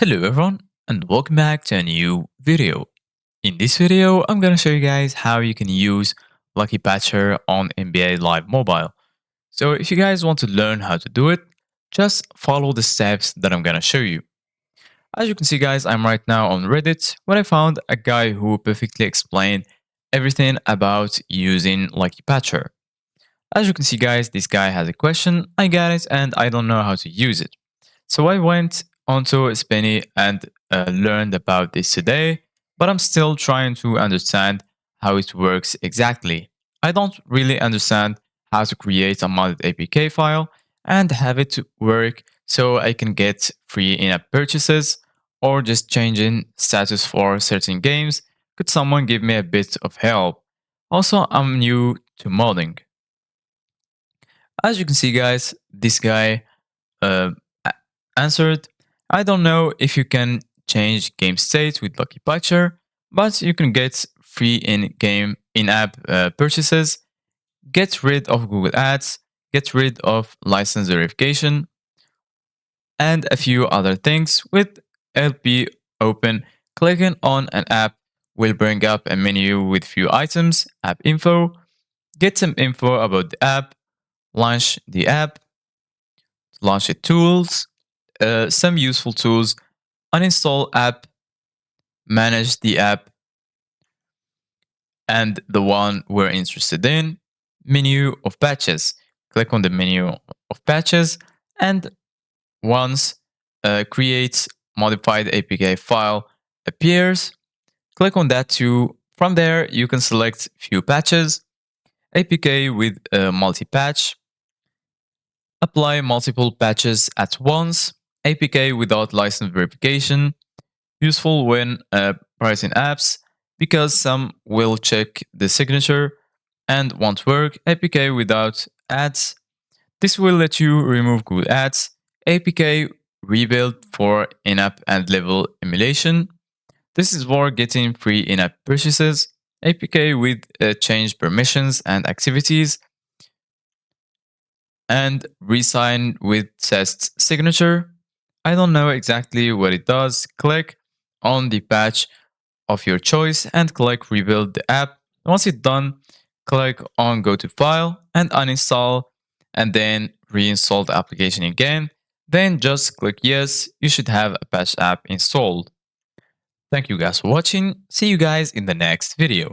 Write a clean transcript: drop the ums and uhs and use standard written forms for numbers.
Hello everyone and welcome back to a new video. In this video, I'm gonna show you guys how you can use Lucky Patcher on NBA Live Mobile. So if you guys want to learn how to do it, just follow the steps that I'm gonna show you. As you can see guys, I'm right now on Reddit where I found a guy who perfectly explained everything about using Lucky Patcher. As you can see guys, this guy has a question, I got it and I don't know how to use it. So I went onto Spinny and learned about this today, but I'm still trying to understand how it works exactly. I don't really understand how to create a modded APK file and have it to work so I can get free in-app purchases or just changing status for certain games. Could someone give me a bit of help? Also, I'm new to modding. As you can see guys, this guy uh, answered, I don't know if you can change game state with Lucky Patcher, but you can get free in-game in-app purchases, get rid of Google Ads, get rid of license verification, and a few other things with LP open. Clicking on an app will bring up a menu with few items, app info, get some info about the app, launch the app, launch it tools, some useful tools, uninstall app, manage the app, and the one we're interested in, menu of patches. Click on the menu of patches, and once create modified APK file appears, click on that too. From there, you can select few patches, APK with multi-patch, apply multiple patches at once, APK without license verification, useful when pricing apps because some will check the signature and won't work. APK without ads. This will let you remove Google Ads. APK rebuild for in-app and level emulation. This is for getting free in-app purchases. APK with change permissions and activities. And resign with test signature. I don't know exactly what it does. Click on the patch of your choice and click rebuild the app. Once it's done, click on go to file and uninstall and then reinstall the application again. Then just click yes, you should have a patch app installed. Thank you guys for watching. See you guys in the next video.